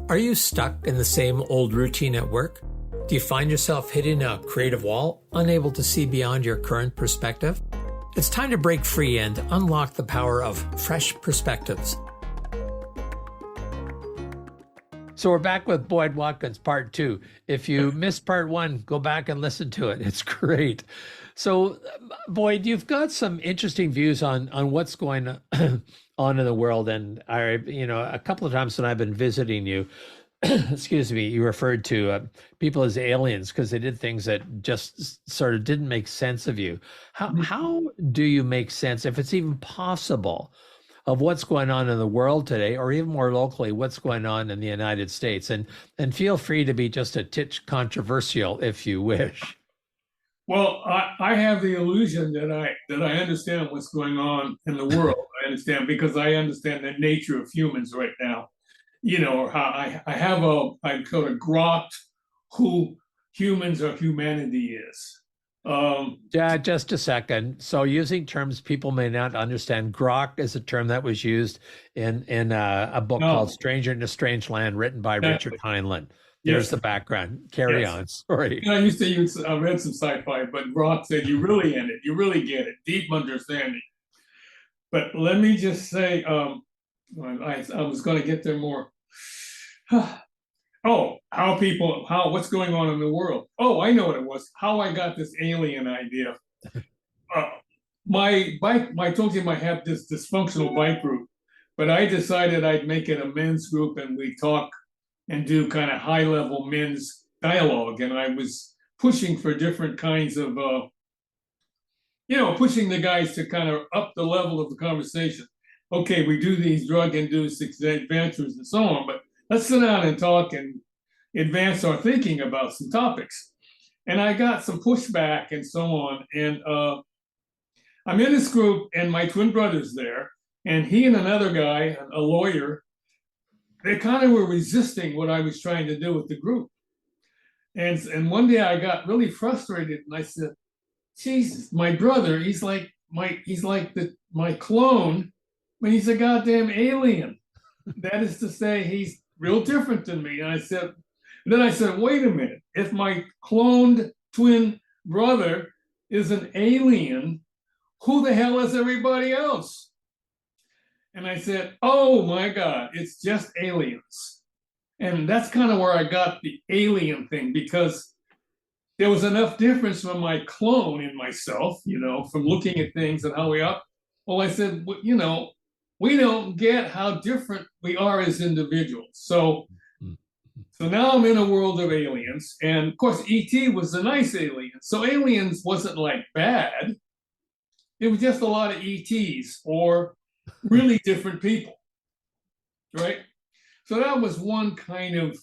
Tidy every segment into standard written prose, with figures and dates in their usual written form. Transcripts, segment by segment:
Are you stuck in the same old routine at work? Do you find yourself hitting a creative wall, unable to see beyond your current perspective? It's time to break free and unlock the power of fresh perspectives. So we're back with Boyd Watkins, part 2. If you missed part 1, go back and listen to it. It's great. So, Boyd, you've got some interesting views on what's going on in the world. And a couple of times when I've been visiting you, excuse me, you referred to people as aliens because they did things that just sort of didn't make sense of you. How do you make sense, if it's even possible, of what's going on in the world today, or even more locally, what's going on in the United States? And feel free to be just a titch controversial if you wish. Well, I have the illusion that I understand what's going on in the world. I understand because I understand the nature of humans right now. You know, how I call it grok who humans or humanity is. Yeah, just a second. So using terms people may not understand, grok is a term that was used in a book called Stranger in a Strange Land, written by Richard Heinlein. There's the background. Carry on. Sorry. I used to use, I read some sci-fi, but Grok said, you really in it. You really get it. Deep understanding. But let me just say, I was going to get there more. What's going on in the world? Oh, I know what it was. How I got this alien idea. I told you I have this dysfunctional bike group, but I decided I'd make it a men's group and we talk and do kind of high-level men's dialogue. And I was pushing for different kinds of, pushing the guys to kind of up the level of the conversation. Okay, we do these drug-induced adventures and so on, but let's sit down and talk and advance our thinking about some topics. And I got some pushback and so on. And I'm in this group and my twin brother's there, and he and another guy, a lawyer, they kind of were resisting what I was trying to do with the group. And one day I got really frustrated and I said, Jesus, my brother, he's like my clone, but he's a goddamn alien. That is to say, he's real different than me. And then I said, wait a minute, if my cloned twin brother is an alien, who the hell is everybody else? And I said, oh my God, it's just aliens. And that's kind of where I got the alien thing, because there was enough difference from my clone in myself, from looking at things and how we are. Well, I said, we don't get how different we are as individuals. So now I'm in a world of aliens. And of course, E.T. was a nice alien. So aliens wasn't like bad. It was just a lot of E.T.s or really different people, right? So that was one kind of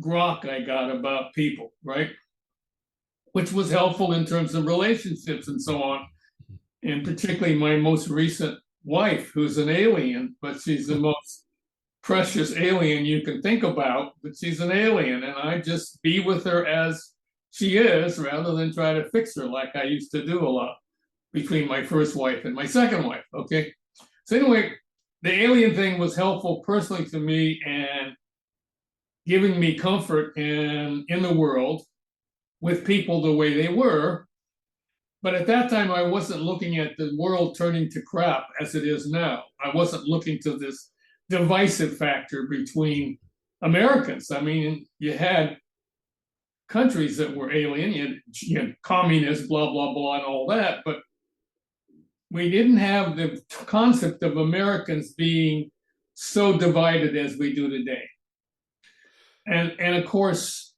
grok I got about people, right? Which was helpful in terms of relationships and so on. And particularly my most recent wife, who's an alien, but she's the most precious alien you can think about, but she's an alien. And I just be with her as she is rather than try to fix her like I used to do a lot between my first wife and my second wife, okay? So anyway, the alien thing was helpful personally to me and giving me comfort in the world with people the way they were. But at that time, I wasn't looking at the world turning to crap as it is now. I wasn't looking to this divisive factor between Americans. I mean, you had countries that were alien, you had communists, blah, blah, blah, and all that, but we didn't have the concept of Americans being so divided as we do today. And of course,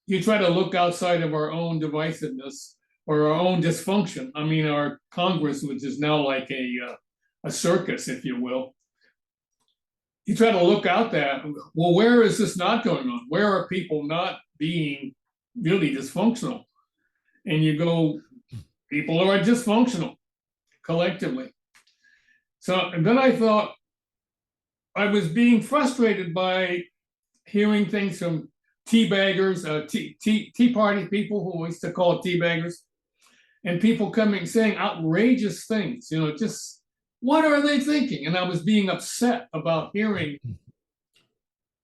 you try to look outside of our own divisiveness or our own dysfunction. I mean, our Congress, which is now like a circus, if you will. You try to look out that, well, where is this not going on? Where are people not being really dysfunctional? And you go, people are dysfunctional collectively. So, and then I thought I was being frustrated by hearing things from teabaggers, tea party people who we used to call teabaggers, and people coming saying outrageous things, just what are they thinking? And I was being upset about hearing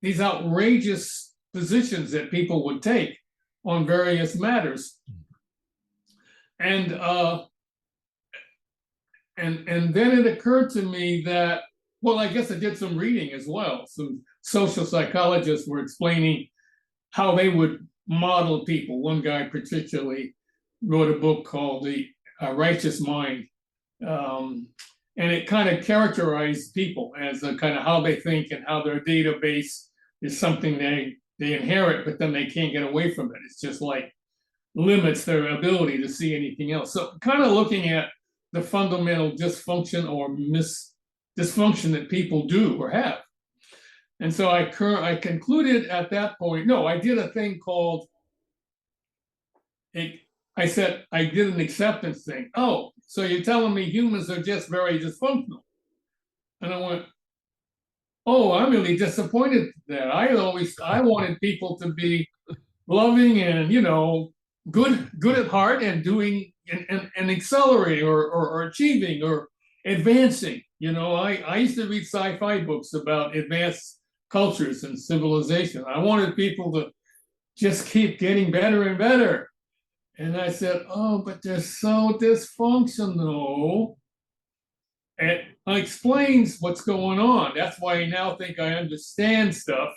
these outrageous positions that people would take on various matters. And and then it occurred to me that, well, I guess I did some reading as well. Some social psychologists were explaining how they would model people. One guy particularly wrote a book called The Righteous Mind. And it kind of characterized people as a kind of how they think and how their database is something they inherit, but then they can't get away from it. It's just like limits their ability to see anything else. So kind of looking at the fundamental dysfunction or dysfunction that people do or have. And so I concluded at that point, no, I did a thing called, I said, I did an acceptance thing. Oh, so you're telling me humans are just very dysfunctional. And I went, oh, I'm really disappointed that I wanted people to be loving and, good at heart and doing and accelerating or achieving or advancing. I used to read sci-fi books about advanced cultures and civilization. I wanted people to just keep getting better and better. And I said, oh, but they're so dysfunctional. And it explains what's going on. That's why I now think I understand stuff.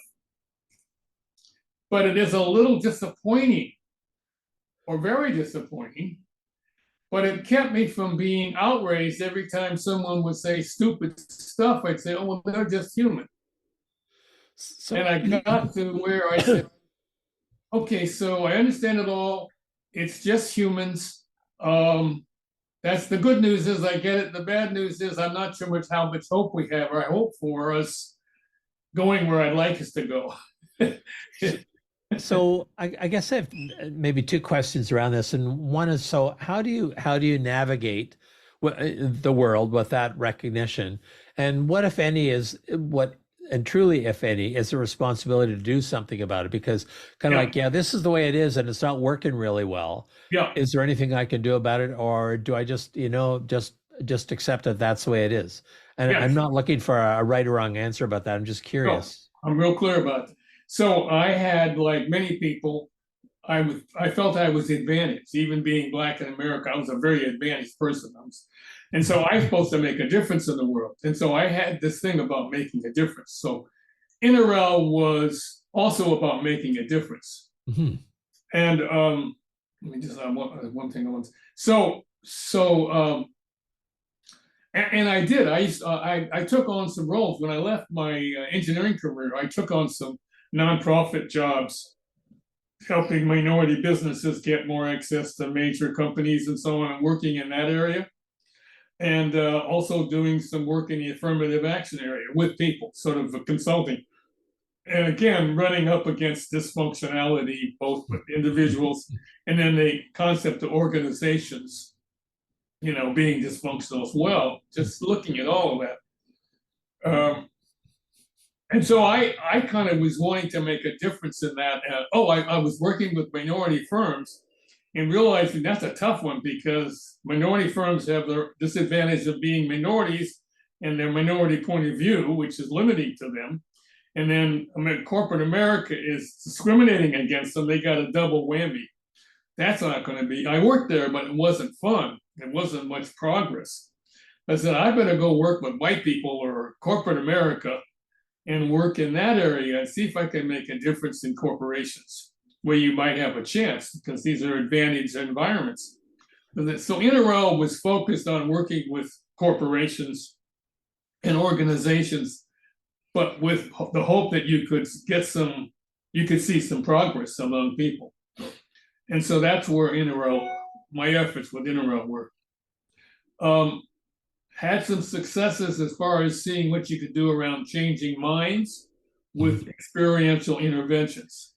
But it is a little disappointing, or very disappointing. But it kept me from being outraged every time someone would say stupid stuff. I'd say, oh, well, they're just human. So, and I got to where I said, okay, so I understand it all. It's just humans. That's the good news is I get it. The bad news is I'm not sure how much hope we have or I hope for us going where I'd like us to go. So I guess I have maybe two questions around this. And one is, so how do you navigate the world with that recognition? And what, if any, and truly, if any, is the responsibility to do something about it? Because kind of like, yeah, this is the way it is and it's not working really well. Yeah. Is there anything I can do about it? Or do I just, just accept that that's the way it is? And yes. I'm not looking for a right or wrong answer about that. I'm just curious. No, I'm real clear about it. So I had, like many people, I felt I was advantaged. Even being Black in America, I was a very advantaged person. And so I was supposed to make a difference in the world. And so I had this thing about making a difference. So NRL was also about making a difference. Mm-hmm. And let me just have one thing I want. And I did. I took on some roles when I left my engineering career. I took on some nonprofit jobs, helping minority businesses get more access to major companies and so on, and working in that area. And also doing some work in the affirmative action area with people, sort of consulting. And again, running up against dysfunctionality, both with individuals and then the concept of organizations, being dysfunctional as well, just looking at all of that. And so I kind of was wanting to make a difference in that. I was working with minority firms and realizing that's a tough one because minority firms have the disadvantage of being minorities and their minority point of view, which is limiting to them. And then corporate America is discriminating against them. They got a double whammy. That's not going to be. I worked there, but it wasn't fun. It wasn't much progress. I said, I better go work with white people or corporate America and work in that area and see if I can make a difference in corporations where you might have a chance because these are advantaged environments. So NRL was focused on working with corporations and organizations, but with the hope that you could see some progress among people. And so that's where my efforts with NRL were. Had some successes as far as seeing what you could do around changing minds with experiential interventions.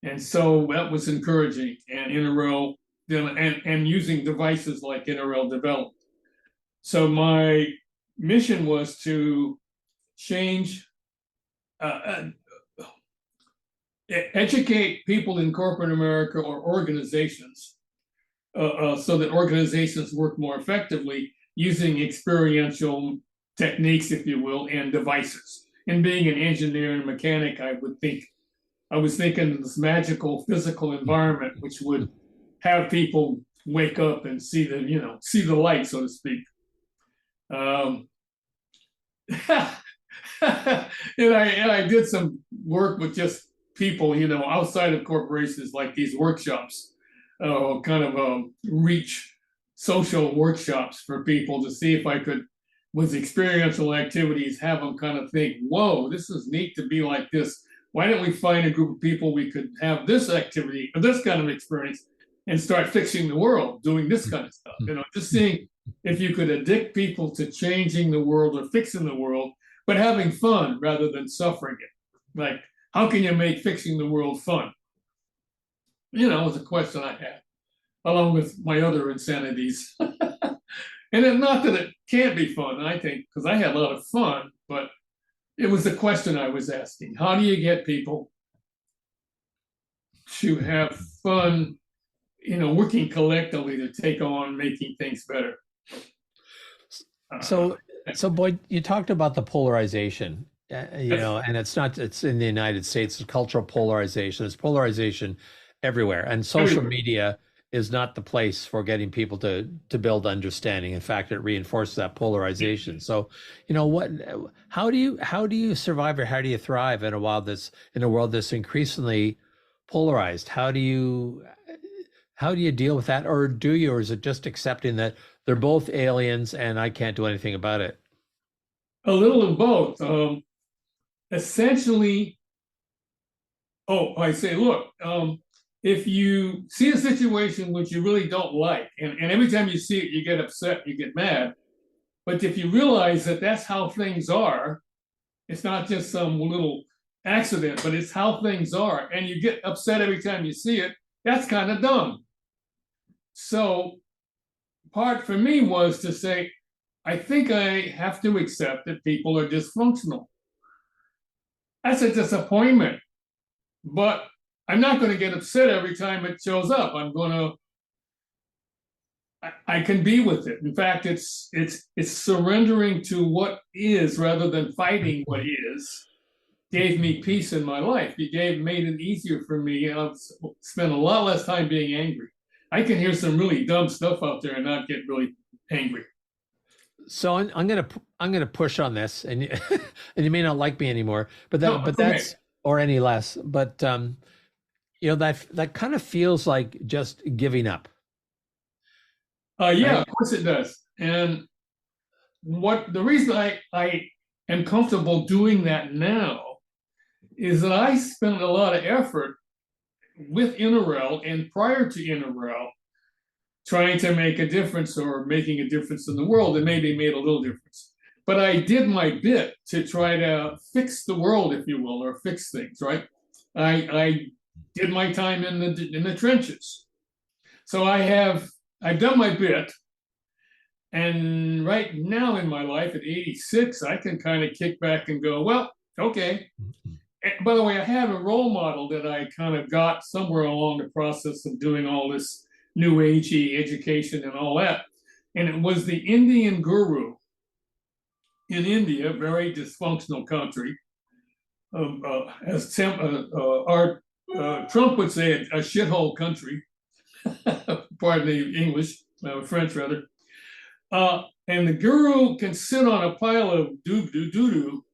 And so that was encouraging, and NRL, and using devices like NRL developed. So my mission was to change, educate people in corporate America or organizations so that organizations work more effectively using experiential techniques, if you will, and devices. in being an engineer and a mechanic, I was thinking this magical physical environment which would have people wake up and see see the light, so to speak. Um, and I did some work with just people, outside of corporations, like these workshops, kind of reach social workshops for people to see if I could, with experiential activities, have them kind of think, whoa, this is neat to be like this. Why don't we find a group of people we could have this activity or this kind of experience and start fixing the world, doing this kind of stuff? Just seeing if you could addict people to changing the world or fixing the world, but having fun rather than suffering it. Like, how can you make fixing the world fun? It was a question I had, along with my other insanities. And then, not that it can't be fun, I think, because I had a lot of fun, but it was the question I was asking. How do you get people to have fun, working collectively to take on making things better? So Boyd, you talked about the polarization, and it's in the United States, it's cultural polarization. It's polarization everywhere. And social media is not the place for getting people to build understanding. In fact, it reinforces that polarization. So, how do you survive, or how do you thrive in a world that's increasingly polarized? How do you deal with that? Or is it just accepting that they're both aliens and I can't do anything about it? A little of both. Essentially, I say, look, if you see a situation which you really don't like, and every time you see it, you get upset, you get mad. But if you realize that that's how things are, it's not just some little accident, but it's how things are, and you get upset every time you see it, that's kind of dumb. So part for me was to say, I think I have to accept that people are dysfunctional. That's a disappointment, but I'm not going to get upset every time it shows up. I can be with it. In fact, it's surrendering to what is rather than fighting what is. Gave me peace in my life. Made it easier for me. I've spent a lot less time being angry. I can hear some really dumb stuff out there and not get really angry. So I'm gonna push on this, and and you may not like me anymore, but that's or any less. But that kind of feels like just giving up. Yeah, of course it does. And the reason I am comfortable doing that now is that I spent a lot of effort with NRL and prior to NRL trying to make a difference or making a difference in the world, and maybe made a little difference. But I did my bit to try to fix the world, if you will, or fix things, right? I did my time in the trenches. So I've done my bit. And right now in my life at 86, I can kind of kick back and go, well, okay. And by the way, I have a role model that I kind of got somewhere along the process of doing all this new agey education and all that. And it was the Indian guru in India, very dysfunctional country. As Trump would say, a shithole country. Pardon the English, French rather. And the guru can sit on a pile of doo-doo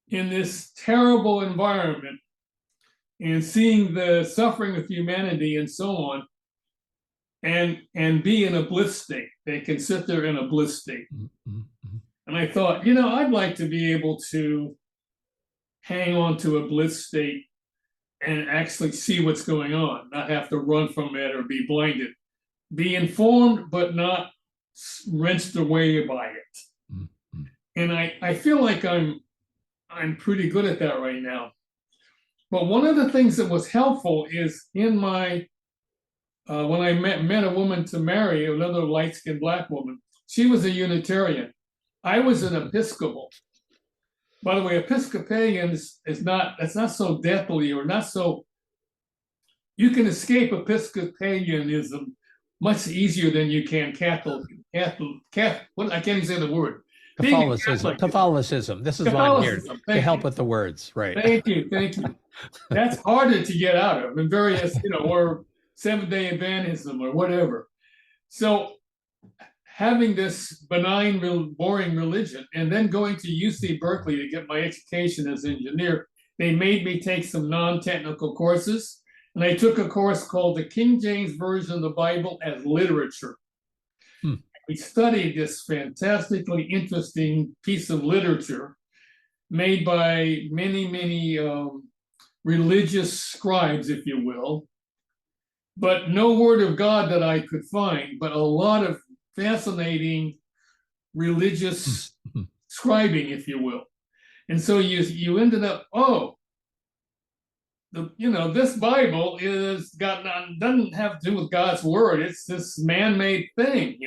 in this terrible environment and seeing the suffering of humanity and so on, and be in a bliss state. They can sit there in a bliss state. Mm-hmm. And I thought, I'd like to be able to hang on to a bliss state and actually see what's going on, not have to run from it or be blinded. Be informed, but not rinsed away by it. Mm-hmm. And I feel like I'm pretty good at that right now. But one of the things that was helpful is in my when I met a woman to marry, another light-skinned Black woman, she was a Unitarian. I was an Episcopal. By the way, Episcopalian that's not so deathly, or not so. You can escape Episcopalianism much easier than you can Catholic. I can't even say the word. being a Catholicism. Catholic, Catholicism. This is why I'm here Catholicism. to Thank help you, with the words, right? thank you. That's harder to get out of, and various, or Seventh-day Adventism or whatever. So having this benign, boring religion, and then going to UC Berkeley to get my education as an engineer, they made me take some non-technical courses. And I took a course called the King James Version of the Bible as Literature. Hmm. We studied this fantastically interesting piece of literature made by many, many religious scribes, if you will, but no word of God that I could find, but a lot of fascinating religious scribing, if you will. And so you ended up, this Bible doesn't have to do with God's word. It's this man-made thing,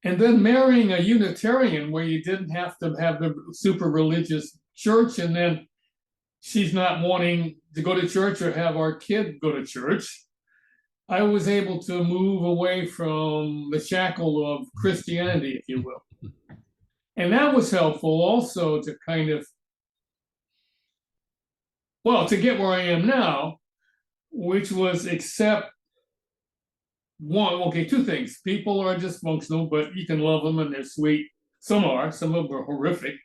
And then marrying a Unitarian where you didn't have to have the super religious church, and then she's not wanting to go to church or have our kid go to church. I was able to move away from the shackle of Christianity, if you will. And that was helpful also to to get where I am now, which was accept two things. People are dysfunctional, but you can love them and they're sweet. Some of them are horrific.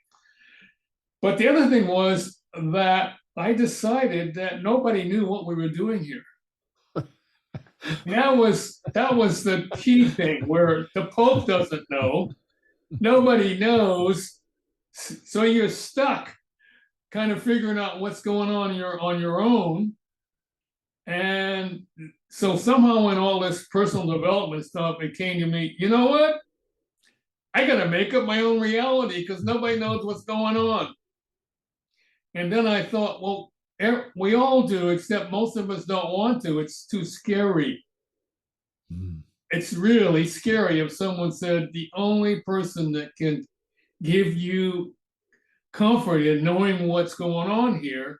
But the other thing was that I decided that nobody knew what we were doing here. That was the key thing, where the Pope doesn't know, nobody knows, so you're stuck, kind of figuring out what's going on on your own. And so somehow in all this personal development stuff, it came to me, you know what? I got to make up my own reality because nobody knows what's going on. And then I thought, well, we all do, except most of us don't want to. It's too scary. Mm. It's really scary if someone said the only person that can give you comfort in knowing what's going on here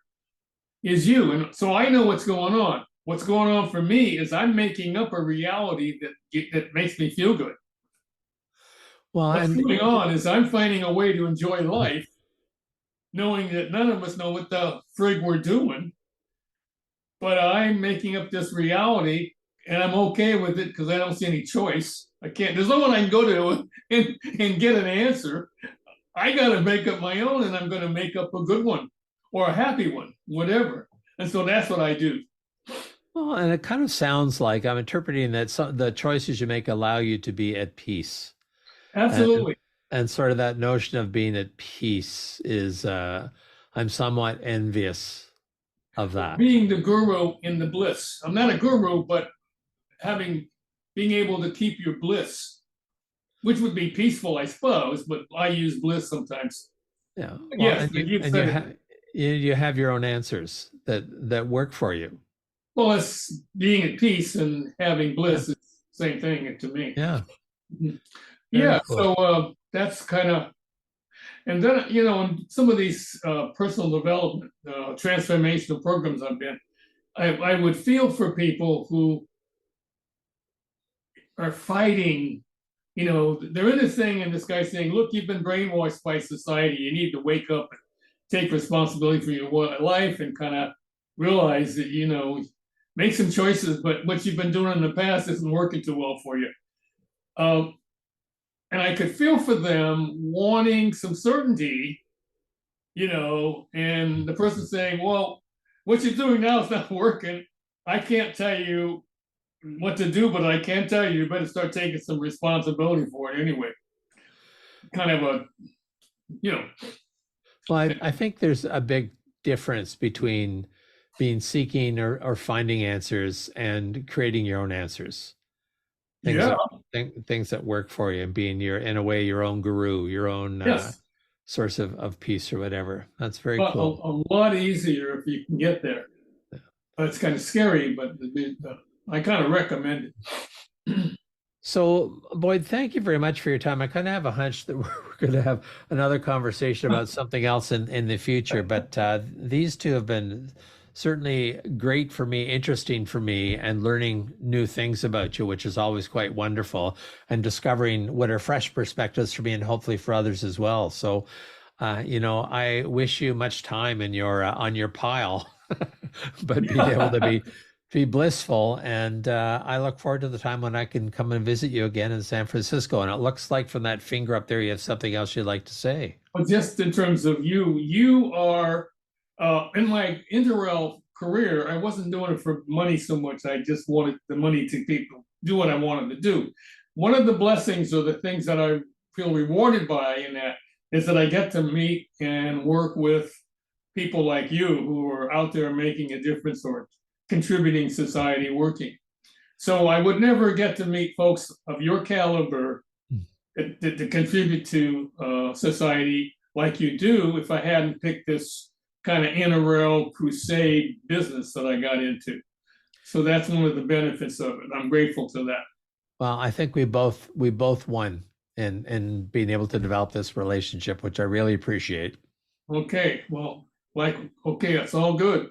is you. And so I know what's going on. What's going on for me is I'm making up a reality that makes me feel good. Well, what's going on is I'm finding a way to enjoy life, knowing that none of us know what the frig we're doing, but I'm making up this reality and I'm okay with it because I don't see any choice. There's no one I can go to and get an answer. I got to make up my own, and I'm going to make up a good one or a happy one, whatever. And so that's what I do. Well, and it kind of sounds like I'm interpreting that the choices you make allow you to be at peace. Absolutely. And sort of that notion of being at peace is, I'm somewhat envious of that. Being the guru in the bliss. I'm not a guru, but being able to keep your bliss, which would be peaceful, I suppose, but I use bliss sometimes. Yeah. Well, yes, you have your own answers that work for you. Well, it's being at peace and having bliss is the same thing to me. Yeah. Yeah. Cool. So that's kind of, and then, in some of these personal development, transformational programs I've been, I would feel for people who are fighting, they're in this thing, and this guy's saying, look, you've been brainwashed by society. You need to wake up and take responsibility for your life and kind of realize that, make some choices, but what you've been doing in the past isn't working too well for you. And I could feel for them wanting some certainty, and the person saying, well, what you're doing now is not working. I can't tell you what to do, but I can tell you better start taking some responsibility for it anyway. Kind of Well, I think there's a big difference between seeking or finding answers and creating your own answers. Things that work for you and being in a way, your own guru, your own source of peace or whatever. That's very cool. A lot easier if you can get there. Yeah. It's kind of scary, but I kind of recommend it. So, Boyd, thank you very much for your time. I kind of have a hunch that we're going to have another conversation about something else in the future, but these two have been certainly great for me, interesting for me, and learning new things about you, which is always quite wonderful, and discovering what are fresh perspectives for me and hopefully for others as well. So, I wish you much time in your on your pile, but being able to be blissful. And I look forward to the time when I can come and visit you again in San Francisco. And it looks like from that finger up there, you have something else you'd like to say. Well, just in terms of you are in my interrail career, I wasn't doing it for money so much. I just wanted the money to do what I wanted to do. One of the blessings or the things that I feel rewarded by in that is that I get to meet and work with people like you who are out there making a difference or contributing society working. So I would never get to meet folks of your caliber to contribute to society like you do if I hadn't picked this kind of interrail crusade business that I got into. So that's one of the benefits of it. I'm grateful to that. Well, I think we both won in being able to develop this relationship, which I really appreciate. Okay, well, it's all good.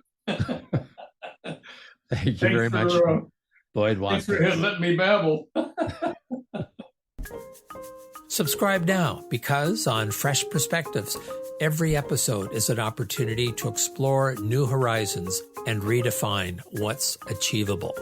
Thank you very much, Boyd Watkins. Thanks for letting me babble. Subscribe now, because on Fresh Perspectives, every episode is an opportunity to explore new horizons and redefine what's achievable.